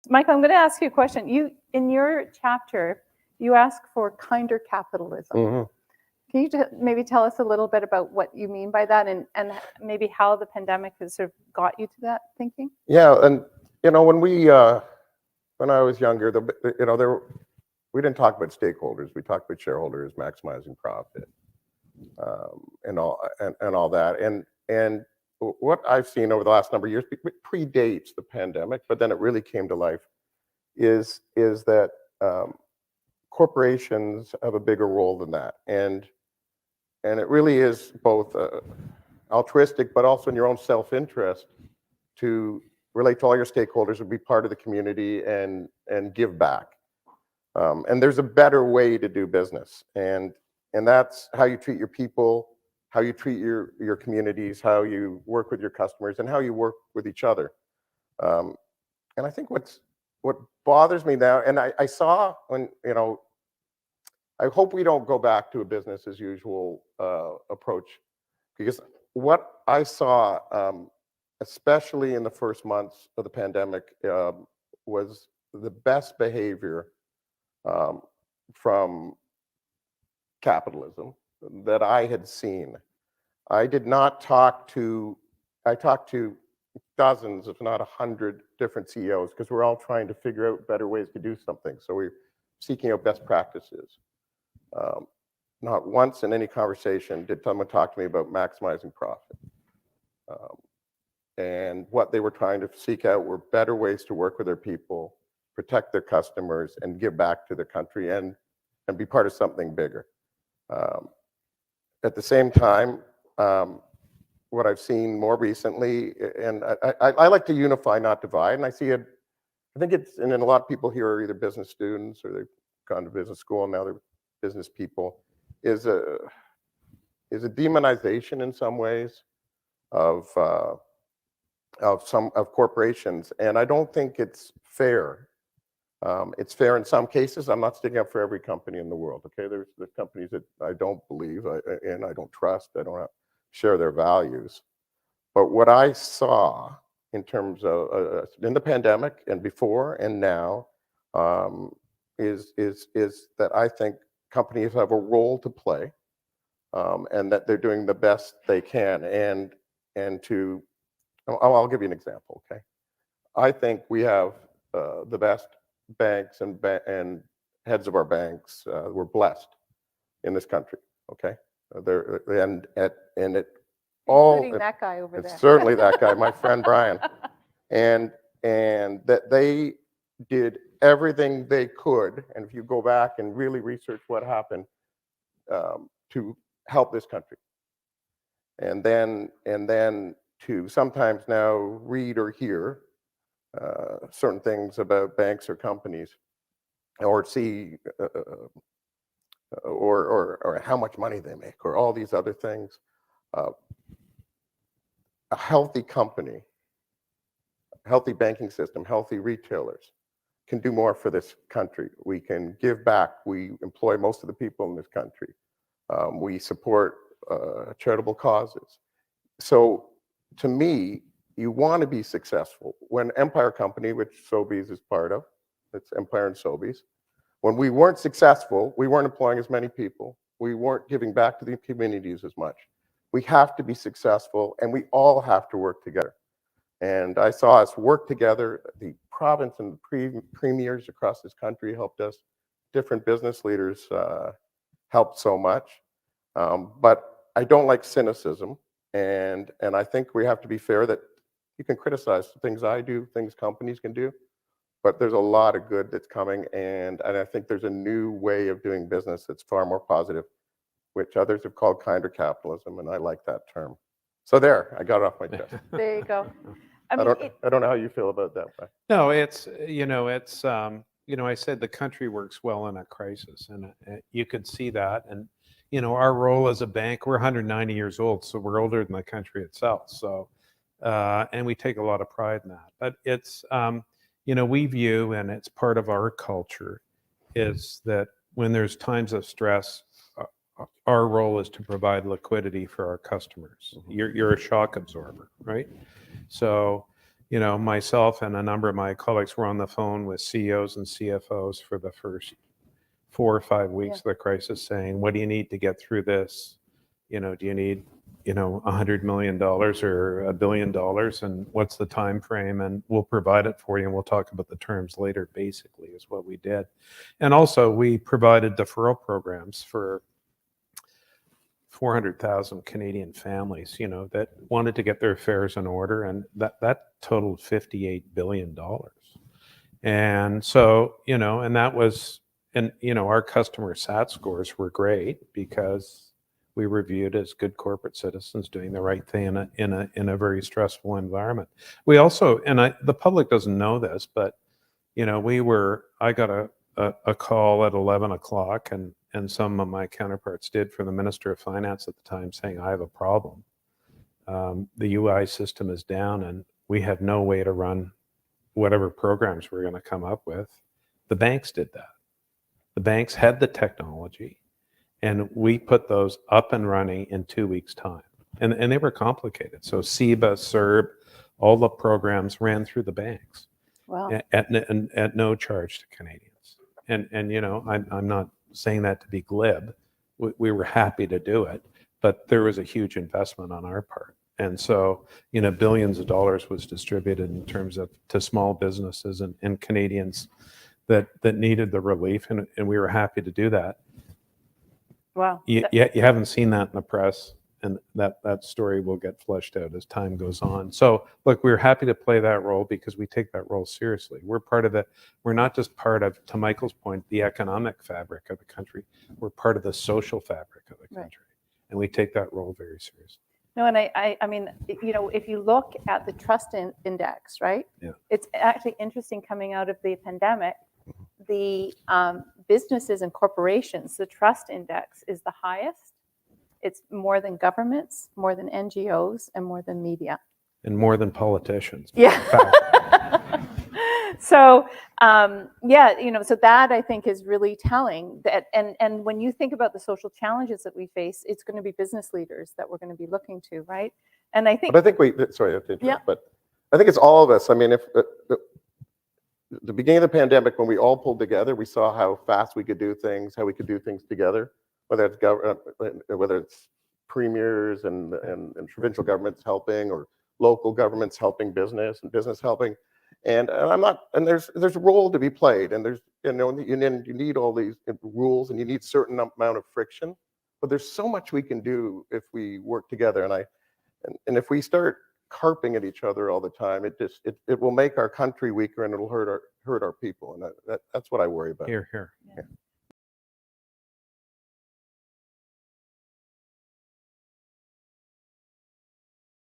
Michael, I'm going to ask you a question. In your chapter, you ask for kinder capitalism. Mm-hmm. Can you maybe tell us a little bit about what you mean by that, and maybe how the pandemic has sort of got you to that thinking? Yeah, and when I was younger, we didn't talk about stakeholders. We talked about shareholders, maximizing profit, and all that. And what I've seen over the last number of years, it predates the pandemic, but then it really came to life, is that corporations have a bigger role than that, and it really is both altruistic, but also in your own self-interest to relate to all your stakeholders and be part of the community and give back. And there's a better way to do business, and that's how you treat your people, how you treat your communities, how you work with your customers, and how you work with each other. And I think what bothers me now, and I saw when, I hope we don't go back to a business as usual approach, because what I saw, especially in the first months of the pandemic, was the best behavior from capitalism that I had seen. I talked to dozens, if not 100 different CEOs, because we're all trying to figure out better ways to do something. So we're seeking out best practices. Not once in any conversation did someone talk to me about maximizing profit. And what they were trying to seek out were better ways to work with their people, protect their customers, and give back to their country and be part of something bigger. At the same time, what I've seen more recently, and I like to unify, not divide, and I see it, I think it's, and then a lot of people here are either business students or they've gone to business school and now they're business people, is a demonization in some ways of corporations, and I don't think it's fair. It's fair in some cases. I'm not sticking up for every company in the world. Okay, there's companies that I don't believe and I don't trust. I don't share their values. But what I saw in terms of in the pandemic and before and now is that I think companies have a role to play, and that they're doing the best they can. And to, I'll give you an example. Okay, I think we have the best banks and heads of our banks. We're blessed in this country. Okay, and it all, including that guy over there. Certainly that guy, my friend Brian, and that they did everything they could. And if you go back and really research what happened, to help this country, and then to sometimes now read or hear certain things about banks or companies, or see or how much money they make, or all these other things. A healthy company, healthy banking system, healthy retailers can do more for this country. We can give back. We employ most of the people in this country. We support charitable causes. So to me, you want to be successful. When Empire Company, which Sobeys is part of, it's Empire and Sobeys, when we weren't successful, we weren't employing as many people. We weren't giving back to the communities as much. We have to be successful, and we all have to work together. And I saw us work together. The province and the premiers across this country helped us. Different business leaders helped so much. But I don't like cynicism. And I think we have to be fair that you can criticize the things I do, things companies can do, but there's a lot of good that's coming. And I think there's a new way of doing business that's far more positive, which others have called kinder capitalism, and I like that term. So there, I got it off my chest. There you go. I don't know how you feel about that, but no, it's I said the country works well in a crisis, and you could see that. And our role as a bank, we're 190 years old, so we're older than the country itself. So, and we take a lot of pride in that. But it's we view, and it's part of our culture, is that when there's times of stress, our role is to provide liquidity for our customers. You're a shock absorber, right? So, myself and a number of my colleagues were on the phone with CEOs and CFOs for the first 4 or 5 weeks of the crisis, saying, what do you need to get through this? Do you need, $100 million or $1 billion, and what's the time frame? And we'll provide it for you, and we'll talk about the terms later, basically, is what we did. And also, we provided deferral programs for 400,000 Canadian families, that wanted to get their affairs in order, and that totaled $58 billion. And so, and that was, and our customer sat scores were great because we were viewed as good corporate citizens doing the right thing in a very stressful environment. We also, and the public doesn't know this, but I got a call at 11 o'clock, and some of my counterparts did, from the Minister of Finance at the time, saying, I have a problem. The UI system is down, and we have no way to run whatever programs we're going to come up with. The banks did that. The banks had the technology, and we put those up and running in 2 weeks' time. And they were complicated. So SEBA, CERB, all the programs ran through the banks. Wow. At no charge to Canadians. And I'm not saying that to be glib. We were happy to do it, but there was a huge investment on our part. And so, billions of dollars was distributed in terms of to small businesses and Canadians that needed the relief, and we were happy to do that. Wow. You haven't seen that in the press, and that story will get fleshed out as time goes on. So look, we're happy to play that role because we take that role seriously. We're not just part of, to Michael's point, the economic fabric of the country. We're part of the social fabric of the country. Right. And we take that role very seriously. No, and I mean, if you look at the trust index, right? Yeah. It's actually interesting coming out of the pandemic. The businesses and corporations, the trust index is the highest. It's more than governments, more than NGOs, and more than media. And more than politicians. Yeah. So, so that I think is really telling. That, and when you think about the social challenges that we face, it's going to be business leaders that we're going to be looking to, right? And I think. But I think sorry, I have to interrupt, but I think it's all of us. I mean, if the beginning of the pandemic, when we all pulled together, we saw how fast we could do things, how we could do things together, whether it's premiers and provincial governments helping, or local governments helping business, and business helping. And there's a role to be played, and there's you need all these rules, and you need certain amount of friction, but there's so much we can do if we work together. And if we start carping at each other all the time, it will make our country weaker, and it'll hurt our people, and that's what I worry about. Here. Yeah.